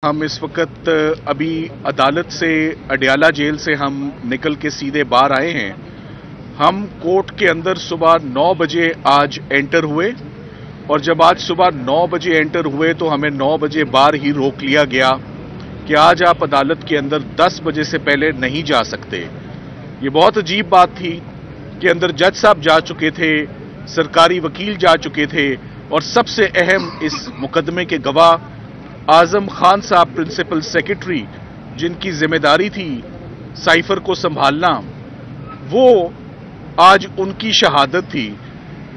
हम इस वक्त अभी अदालत से अडयाला जेल से हम निकल के सीधे बाहर आए हैं। हम कोर्ट के अंदर सुबह 9 बजे आज एंटर हुए और जब आज सुबह 9 बजे एंटर हुए तो हमें 9 बजे बाहर ही रोक लिया गया कि आज आप अदालत के अंदर 10 बजे से पहले नहीं जा सकते। ये बहुत अजीब बात थी कि अंदर जज साहब जा चुके थे, सरकारी वकील जा चुके थे और सबसे अहम इस मुकदमे के गवाह आजम खान साहब प्रिंसिपल सेक्रेटरी, जिनकी जिम्मेदारी थी साइफर को संभालना, वो आज उनकी शहादत थी,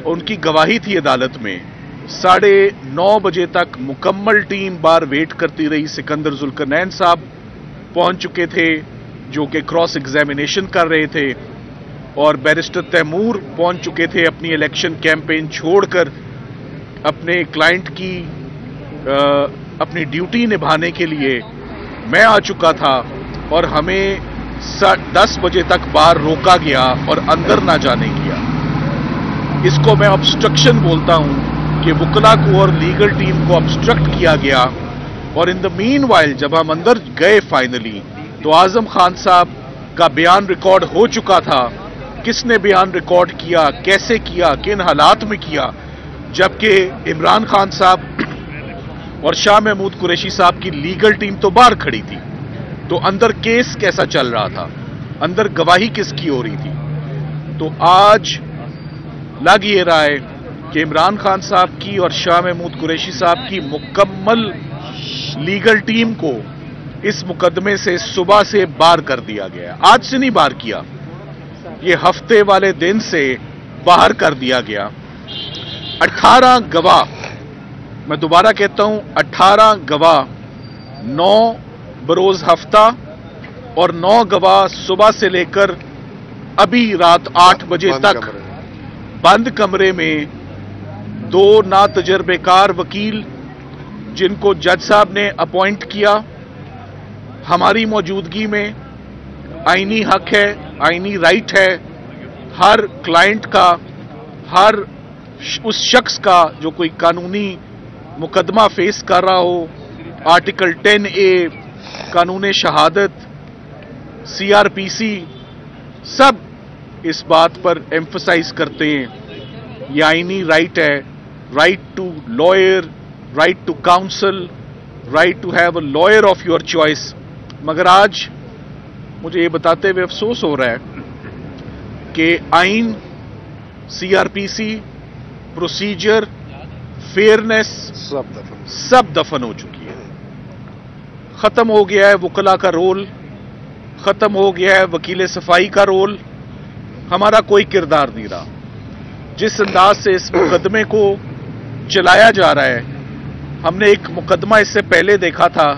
उनकी गवाही थी अदालत में। 9:30 बजे तक मुकम्मल टीम बार वेट करती रही। सिकंदर जुल्करनैन साहब पहुंच चुके थे जो कि क्रॉस एग्जामिनेशन कर रहे थे और बैरिस्टर तैमूर पहुंच चुके थे अपनी इलेक्शन कैंपेन छोड़कर अपने क्लाइंट की अपनी ड्यूटी निभाने के लिए। मैं आ चुका था और हमें 10 बजे तक बाहर रोका गया और अंदर ना जाने किया। इसको मैं ऑब्स्ट्रक्शन बोलता हूं कि वकला को और लीगल टीम को ऑब्स्ट्रक्ट किया गया। और इन द मीनवाइल जब हम अंदर गए फाइनली तो आजम खान साहब का बयान रिकॉर्ड हो चुका था। किसने बयान रिकॉर्ड किया, कैसे किया, किन हालात में किया, जबकि इमरान खान साहब और शाह महमूद कुरैशी साहब की लीगल टीम तो बाहर खड़ी थी। तो अंदर केस कैसा चल रहा था, अंदर गवाही किसकी हो रही थी। तो आज लग ये रहा है कि इमरान खान साहब की और शाह महमूद कुरैशी साहब की मुकम्मल लीगल टीम को इस मुकदमे से सुबह से बाहर कर दिया गया। आज से नहीं बाहर किया, ये हफ्ते वाले दिन से बाहर कर दिया गया। 18 गवाह, मैं दोबारा कहता हूं 18 गवाह 9 बरोज हफ्ता और 9 गवाह सुबह से लेकर अभी रात 8 बजे तक बंद कमरे में 2 नातजर्बेकार वकील जिनको जज साहब ने अपॉइंट किया हमारी मौजूदगी में। आईनी हक है, आईनी राइट है हर क्लाइंट का, हर उस शख्स का जो कोई कानूनी मुकदमा फेस कर रहा हो। आर्टिकल 10A, कानून शहादत, CRPC सब इस बात पर एम्फसाइज करते हैं। ये आईनी राइट है, right to lawyer, right to counsel, right to have a lawyer of your choice. मगर आज मुझे ये बताते हुए अफसोस हो रहा है कि आइन, CRPC, प्रोसीजर, फेयरनेस सब दफन हो चुकी है। खत्म हो गया है वकला का रोल, खत्म हो गया है वकील सफाई का रोल, हमारा कोई किरदार नहीं रहा। जिस अंदाज से इस मुकदमे को चलाया जा रहा है, हमने एक मुकदमा इससे पहले देखा था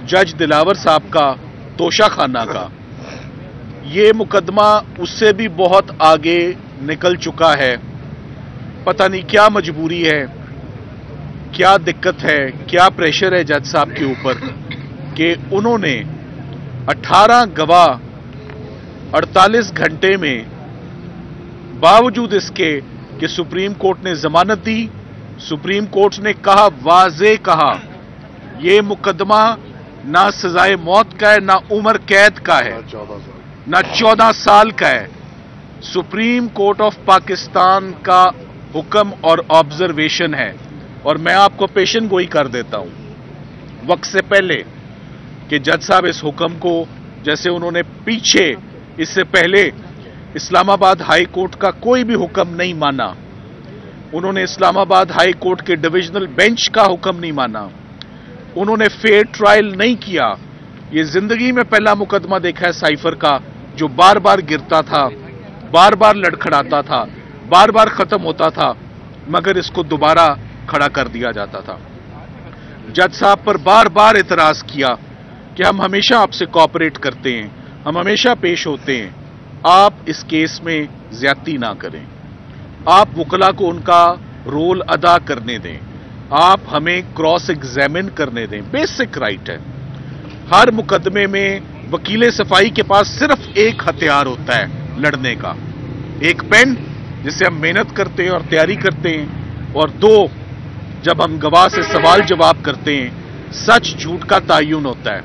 जज दिलावर साहब का, तोशा खाना का। ये मुकदमा उससे भी बहुत आगे निकल चुका है। पता नहीं क्या मजबूरी है, क्या दिक्कत है, क्या प्रेशर है जज साहब के ऊपर कि उन्होंने 18 गवाह 48 घंटे में, बावजूद इसके कि सुप्रीम कोर्ट ने जमानत दी, सुप्रीम कोर्ट ने कहा, वाज़े कहा, यह मुकदमा ना सजाए मौत का है, ना उम्र कैद का है, ना 14 साल का है। सुप्रीम कोर्ट ऑफ पाकिस्तान का हुक्म और ऑब्जर्वेशन है। और मैं आपको पेशन गोई कर देता हूं वक्त से पहले कि जज साहब इस हुक्म को, जैसे उन्होंने पीछे इससे पहले इस्लामाबाद हाई कोर्ट का कोई भी हुक्म नहीं माना, उन्होंने इस्लामाबाद हाई कोर्ट के डिविजनल बेंच का हुक्म नहीं माना, उन्होंने फेयर ट्रायल नहीं किया। ये जिंदगी में पहला मुकदमा देखा है साइफर का जो बार बार गिरता था, बार बार लड़खड़ाता था, बार बार खत्म होता था, मगर इसको दोबारा खड़ा कर दिया जाता था। जज साहब पर बार बार इतराज किया कि हम हमेशा आपसे कोऑपरेट करते हैं, हम हमेशा पेश होते हैं, आप इस केस में ज्यादती ना करें, आप वकला को उनका रोल अदा करने दें, आप हमें क्रॉस एग्जामिन करने दें। बेसिक राइट है। हर मुकदमे में वकील सफाई के पास सिर्फ एक हथियार होता है लड़ने का, एक पेन जिससे हम मेहनत करते हैं और तैयारी करते हैं, और 2 जब हम गवाह से सवाल जवाब करते हैं सच झूठ का तायुन होता है।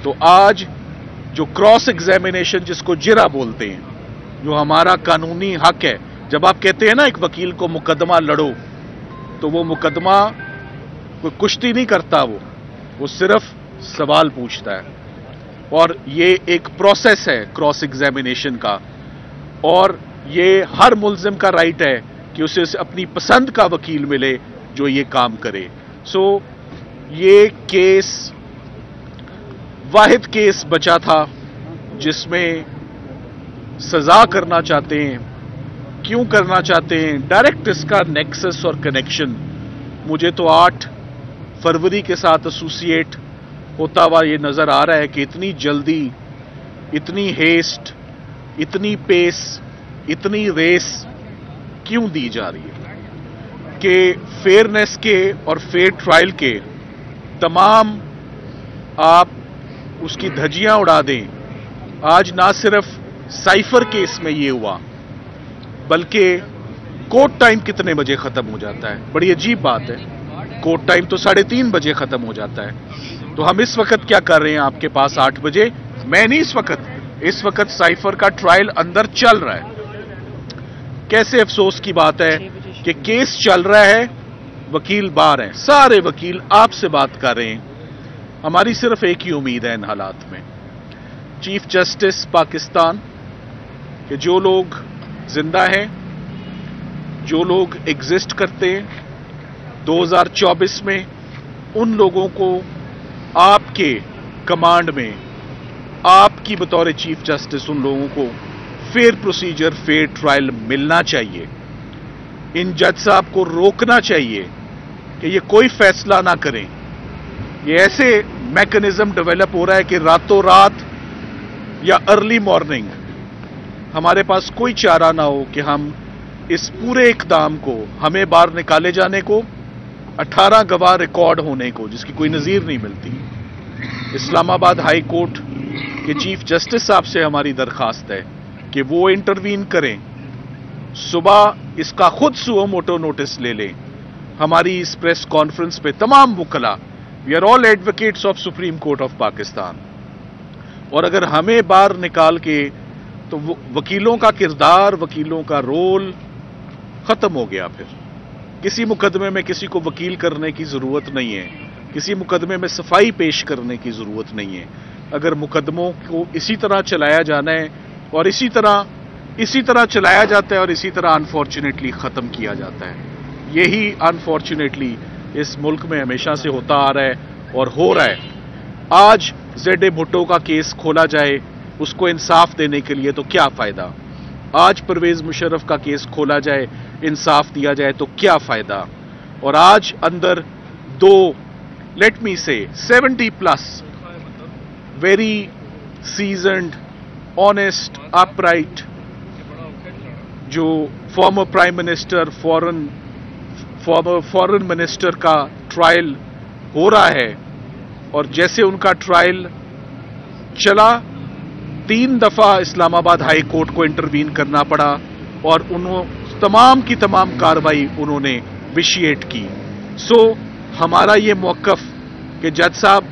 तो आज जो क्रॉस एग्जामिनेशन, जिसको जिरा बोलते हैं, जो हमारा कानूनी हक है, जब आप कहते हैं ना एक वकील को मुकदमा लड़ो, तो वो मुकदमा कोई कुश्ती नहीं करता, वो सिर्फ सवाल पूछता है। और ये एक प्रोसेस है क्रॉस एग्जामिनेशन का, और ये हर मुल्जिम का राइट है कि उसे अपनी पसंद का वकील मिले जो ये काम करे। सो ये केस वाहिद केस बचा था जिसमें सजा करना चाहते हैं। क्यों करना चाहते हैं? डायरेक्ट इसका नेक्सस और कनेक्शन मुझे तो 8 फरवरी के साथ एसोसिएट होता हुआ ये नजर आ रहा है कि इतनी जल्दी, इतनी हेस्ट, इतनी पेस, इतनी रेस क्यों दी जा रही है कि फेयरनेस के और फेयर ट्रायल के तमाम आप उसकी धज्जियां उड़ा दें। आज ना सिर्फ साइफर केस में ये हुआ, बल्कि कोर्ट टाइम कितने बजे खत्म हो जाता है? बड़ी अजीब बात है, कोर्ट टाइम तो 3:30 बजे खत्म हो जाता है। तो हम इस वक्त क्या कर रहे हैं आपके पास 8 बजे? मैं नहीं, इस वक्त साइफर का ट्रायल अंदर चल रहा है। कैसे अफसोस की बात है कि केस चल रहा है, वकील बाहर हैं, सारे वकील आपसे बात कर रहे हैं। हमारी सिर्फ एक ही उम्मीद है इन हालात में, चीफ जस्टिस पाकिस्तान के जो लोग जिंदा हैं, जो लोग एग्जिस्ट करते हैं 2024 में, उन लोगों को आपके कमांड में, आपकी बतौर चीफ जस्टिस, उन लोगों को फेयर प्रोसीजर, फेयर ट्रायल मिलना चाहिए। इन जज साहब को रोकना चाहिए कि ये कोई फैसला ना करें। ये ऐसे मैकेनिज्म डेवलप हो रहा है कि रातों रात या अर्ली मॉर्निंग हमारे पास कोई चारा ना हो कि हम इस पूरे इक़दाम को, हमें बाहर निकाले जाने को, 18 गवाह रिकॉर्ड होने को, जिसकी कोई नज़ीर नहीं मिलती। इस्लामाबाद हाई कोर्ट के चीफ जस्टिस साहब से हमारी दरखास्त है कि वो इंटरवीन करें, सुबह इसका खुद सुओ मोटो नोटिस ले लें। हमारी इस प्रेस कॉन्फ्रेंस पे तमाम वकला, we are all advocates of Supreme Court of Pakistan, और अगर हमें बाहर निकाल के, तो वकीलों का किरदार, वकीलों का रोल खत्म हो गया। फिर किसी मुकदमे में किसी को वकील करने की जरूरत नहीं है, किसी मुकदमे में सफाई पेश करने की जरूरत नहीं है। अगर मुकदमों को इसी तरह चलाया जाना है और इसी तरह चलाया जाता है और इसी तरह अनफॉर्चुनेटली खत्म किया जाता है। यही अनफॉर्चुनेटली इस मुल्क में हमेशा से होता आ रहा है और हो रहा है। आज ज़ेड भुट्टो का केस खोला जाए उसको इंसाफ देने के लिए, तो क्या फायदा? आज परवेज मुशर्रफ का केस खोला जाए, इंसाफ दिया जाए, तो क्या फायदा? और आज अंदर 2, लेट मी से 70+ वेरी सीजन्ड, ऑनेस्ट, अपराइट, जो former prime minister, foreign minister का ट्रायल हो रहा है, और जैसे उनका ट्रायल चला, 3 दफा इस्लामाबाद हाई कोर्ट को इंटरवीन करना पड़ा और उन्होंने तमाम की तमाम कार्रवाई उन्होंने विशिएट की। सो हमारा ये मौक़िफ़ कि जज साहब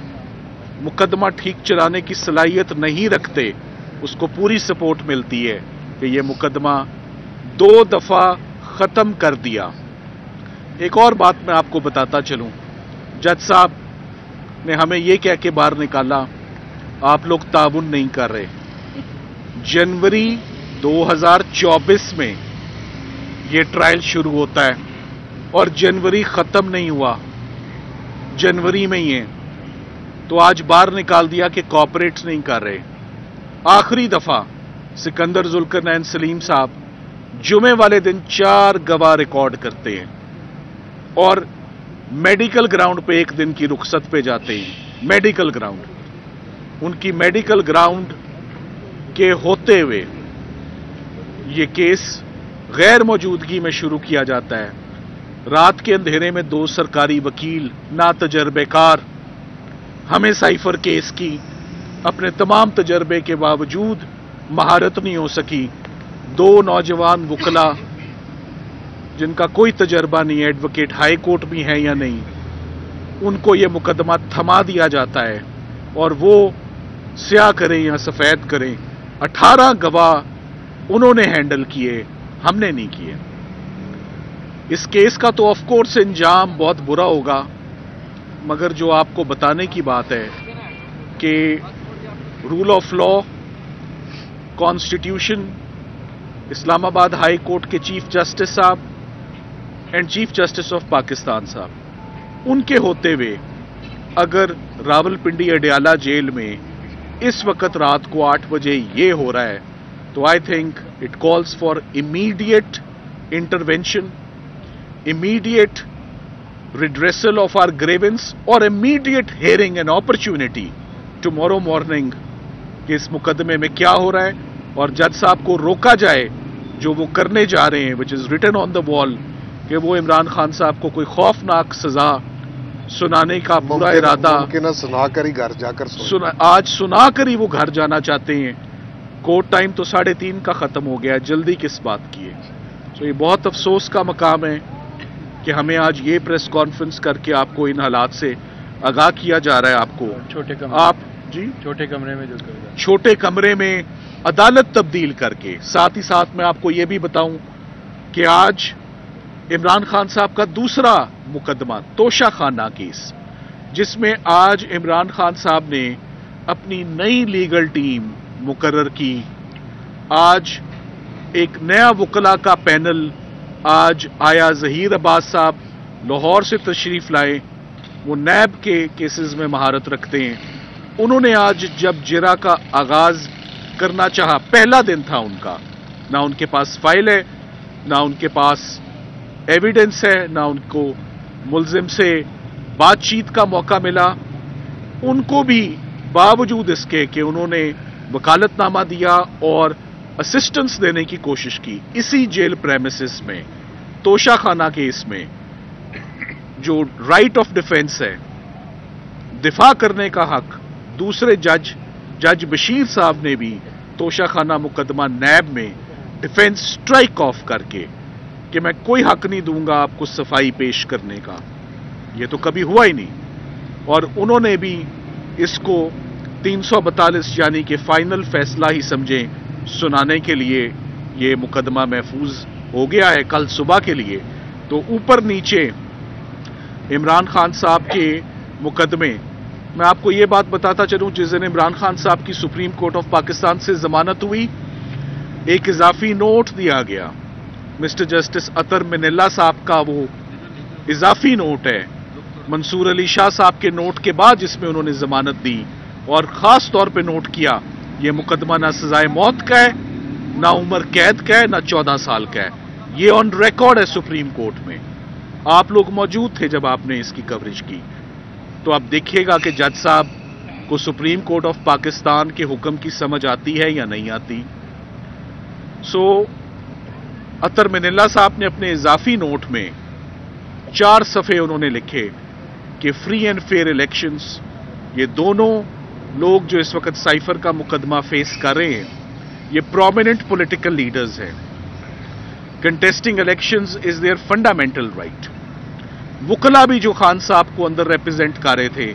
मुकदमा ठीक चलाने की सलाहियत नहीं रखते, उसको पूरी सपोर्ट मिलती है कि ये मुकदमा 2 दफा खत्म कर दिया। एक और बात मैं आपको बताता चलूं, जज साहब ने हमें ये कह के बाहर निकाला, आप लोग ताउन नहीं कर रहे। जनवरी 2024 में ये ट्रायल शुरू होता है और जनवरी खत्म नहीं हुआ, जनवरी में ही है। तो आज बाहर निकाल दिया कि कोऑपरेट नहीं कर रहे। आखिरी दफा सिकंदर जुल्करनैन सलीम साहब जुमे वाले दिन 4 गवाह रिकॉर्ड करते हैं और मेडिकल ग्राउंड पे 1 दिन की रुखसत पे जाते हैं। मेडिकल ग्राउंड, उनकी मेडिकल ग्राउंड के होते हुए ये केस गैर मौजूदगी में शुरू किया जाता है। रात के अंधेरे में 2 सरकारी वकील ना तजर्बेकार, हमें साइफर केस की अपने तमाम तजर्बे के बावजूद महारत नहीं हो सकी। 2 नौजवान वकला जिनका कोई तजर्बा नहीं है, एडवोकेट हाई कोर्ट भी है या नहीं, उनको ये मुकदमा थमा दिया जाता है और वो स्याह करें या सफ़ेद करें, 18 गवाह उन्होंने हैंडल किए, हमने नहीं किए। इस केस का तो ऑफ कोर्स इंजाम बहुत बुरा होगा, मगर जो आपको बताने की बात है कि rule of law, constitution, Islamabad high court के चीफ जस्टिस साहब and chief justice of Pakistan साहब, उनके होते हुए अगर रावलपिंडी अडयाला जेल में इस वक्त रात को 8 बजे ये हो रहा है, तो I think it calls for immediate intervention, immediate redressal of our grievance और immediate hearing and opportunity tomorrow morning कि इस मुकदमे में क्या हो रहा है और जज साहब को रोका जाए जो वो करने जा रहे हैं, which is written on the wall, कि वो इमरान खान साहब को कोई खौफनाक सजा सुनाने का पूरा इरादा सुनाकर ही घर जाकर आज सुनाकर ही वो घर जाना चाहते हैं। कोर्ट टाइम तो 3:30 का खत्म हो गया, जल्दी किस बात की है। तो ये बहुत अफसोस का मकाम है कि हमें आज ये प्रेस कॉन्फ्रेंस करके आपको इन हालात से आगाह किया जा रहा है। आपको छोटे कमरे में छोटे कमरे में अदालत तब्दील करके, साथ ही साथ मैं आपको ये भी बताऊं कि आज इमरान खान साहब का दूसरा मुकदमा तोशा खाना केस, जिसमें आज इमरान खान साहब ने अपनी नई लीगल टीम मुकर्रर की। आज एक नया वकला का पैनल आज आया। ज़हीर अब्बास साहब लाहौर से तशरीफ लाए, वो नैब के केसेस में महारत रखते हैं। उन्होंने आज जब जिरा का आगाज करना चाहा, पहला दिन था उनका, ना उनके पास फाइल है, ना उनके पास एविडेंस है, ना उनको मुल्जिम से बातचीत का मौका मिला। उनको भी बावजूद इसके कि उन्होंने वकालतनामा दिया और असिस्टेंस देने की कोशिश की, इसी जेल प्रेमिसेस में तोशा खाना केस में जो राइट ऑफ डिफेंस है, दिफा करने का हक, दूसरे जज बशीर साहब ने भी तोशा खाना मुकदमा नैब में डिफेंस स्ट्राइक ऑफ करके कि मैं कोई हक नहीं दूंगा आपको सफाई पेश करने का, ये तो कभी हुआ ही नहीं। और उन्होंने भी इसको 342 यानी कि फाइनल फैसला ही समझे सुनाने के लिए ये मुकदमा महफूज हो गया है कल सुबह के लिए। तो ऊपर नीचे इमरान खान साहब के मुकदमे, मैं आपको ये बात बताता चलूं, जिस दिन इमरान खान साहब की सुप्रीम कोर्ट ऑफ पाकिस्तान से जमानत हुई, एक इजाफी नोट दिया गया। मिस्टर जस्टिस अतर मिनिल्ला साहब का वो इजाफी नोट है मंसूर अली शाह साहब के नोट के बाद, जिसमें उन्होंने जमानत दी और खास तौर पे नोट किया ये मुकदमा ना सजाए मौत का है, ना उम्र कैद का है, ना 14 साल का है। ये ऑन रिकॉर्ड है सुप्रीम कोर्ट में। आप लोग मौजूद थे जब आपने इसकी कवरेज की, तो आप देखिएगा कि जज साहब को सुप्रीम कोर्ट ऑफ पाकिस्तान के हुक्म की समझ आती है या नहीं आती। अतर मिनिल्ला साहब ने अपने इजाफी नोट में 4 सफ़े उन्होंने लिखे कि फ्री एंड फेयर इलेक्शंस, ये दोनों लोग जो इस वक्त साइफर का मुकदमा फेस कर रहे हैं, ये प्रोमिनेंट पॉलिटिकल लीडर्स हैं। Contesting elections is their fundamental right. वकला भी जो खान साहब को अंदर रिप्रेजेंट कर रहे थे,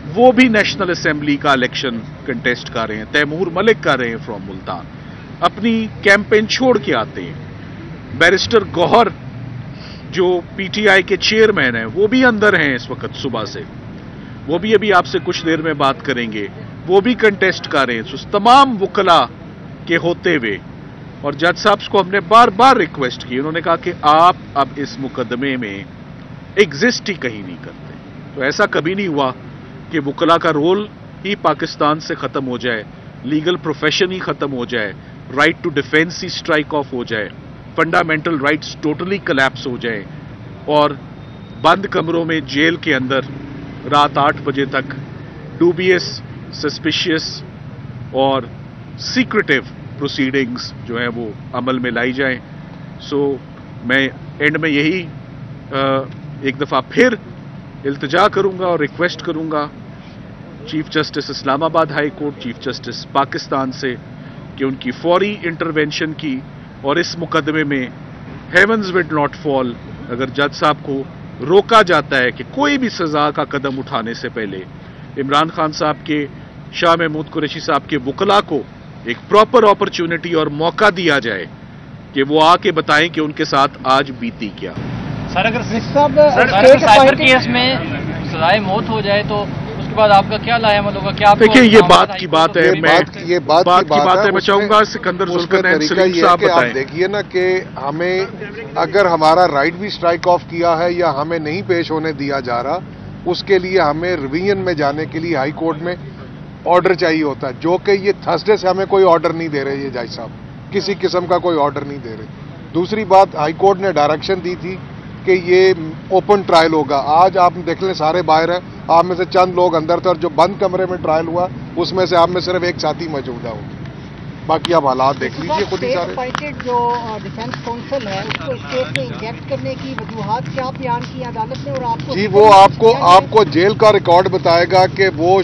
वो भी नेशनल असेंबली का इलेक्शन कंटेस्ट कर रहे हैं। तैमूर मलिक कर रहे हैं फ्रॉम मुल्तान, अपनी कैंपेन छोड़ के आते हैं। बैरिस्टर गौहर जो पीटीआई के चेयरमैन हैं, वो भी अंदर हैं इस वक्त सुबह से, वो भी अभी आपसे कुछ देर में बात करेंगे, वो भी कंटेस्ट कर रहे हैं। तो तमाम वकला के होते हुए, और जज साहब को हमने बार बार रिक्वेस्ट की, उन्होंने कहा कि आप अब इस मुकदमे में एग्जिस्ट ही कहीं नहीं करते। तो ऐसा कभी नहीं हुआ कि वकला का रोल ही पाकिस्तान से खत्म हो जाए, लीगल प्रोफेशन ही खत्म हो जाए, राइट टू डिफेंस ही स्ट्राइक ऑफ हो जाए, फंडामेंटल राइट्स टोटली कोलैप्स हो जाए और बंद कमरों में जेल के अंदर रात 8 बजे तक डूबियस, सस्पिशियस और सीक्रेटिव प्रोसीडिंग्स जो है वो अमल में लाई जाएं। मैं एंड में यही एक दफ़ा फिर इल्तिजा करूंगा और रिक्वेस्ट करूंगा chief justice Islamabad high court, chief justice Pakistan से कि उनकी फौरी इंटरवेंशन की और इस मुकदमे में हेवंस विड नॉट फॉल अगर जज साहब को रोका जाता है कि कोई भी सजा का कदम उठाने से पहले इमरान खान साहब के, शाह महमूद कुरैशी साहब के वकला को एक प्रॉपर अपॉर्चुनिटी और मौका दिया जाए कि वो आके बताएं कि उनके साथ आज बीती क्या। सर अगर साइबर केस में सजाए मौत हो जाए तो उसके बाद आपका क्या लायामल होगा? क्या देखिए ये बात की बात है, मैं चाहूंगा सिकंदर जुल्करनैन सलीम साहब बताएं। देखिए ना कि हमें अगर हमारा राइट भी स्ट्राइक ऑफ किया है या हमें नहीं पेश होने दिया जा रहा, उसके लिए हमें रिवीजन में जाने के लिए हाई कोर्ट में ऑर्डर चाहिए होता है, जो कि ये थर्सडे से हमें कोई ऑर्डर नहीं दे रहे ये जज साहब, किसी किस्म का कोई ऑर्डर नहीं दे रहे। दूसरी बात, हाई कोर्ट ने डायरेक्शन दी थी कि ये ओपन ट्रायल होगा। आज आप देख लें सारे बाहर हैं, आप में से चंद लोग अंदर थे और जो बंद कमरे में ट्रायल हुआ उसमें से आप में सिर्फ एक साथी मौजूदा हो, बाकी आप हालात देख लीजिए खुद ही सारे। जो डिफेंस काउंसिल है उसको स्टेट में इंजेक्ट करने की वजूहात क्या बयान की अदालत ने, और आपको जी वो आपको जेल का रिकॉर्ड बताएगा कि वो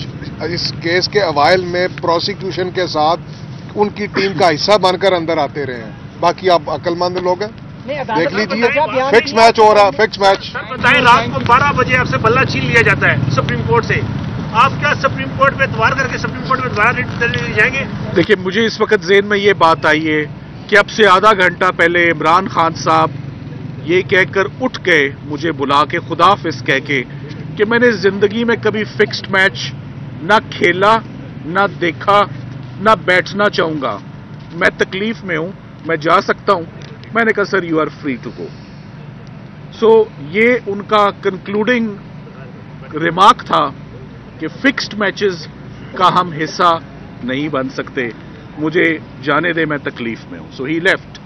इस केस के अवाइल में प्रोसिक्यूशन के साथ उनकी टीम का हिस्सा बनकर अंदर आते रहे हैं। बाकी आप अक्लमंद लोग हैं, देख लीजिए, फिक्स मैच हो रहा, फिक्स मैच। बताएं रात को 12 बजे आपसे बल्ला छीन लिया जाता है सुप्रीम कोर्ट से, आप क्या सुप्रीम कोर्ट में एतवार करके सुप्रीम कोर्ट में दोबारा ले जाएंगे? देखिए मुझे इस वक्त ज़हन में ये बात आई है कि अब से आधा घंटा पहले इमरान खान साहब ये कहकर उठ गए, मुझे बुला के खुदाफिज कह के, कि मैंने जिंदगी में कभी फिक्स्ड मैच ना खेला, ना देखा, ना बैठना चाहूंगा, मैं तकलीफ में हूं, मैं जा सकता हूं। मैंने कहा sir you are free to go. So ये उनका कंक्लूडिंग रिमार्क था कि फिक्स्ड मैचेस का हम हिस्सा नहीं बन सकते, मुझे जाने दे, मैं तकलीफ में हूं। सो ही लेफ्ट।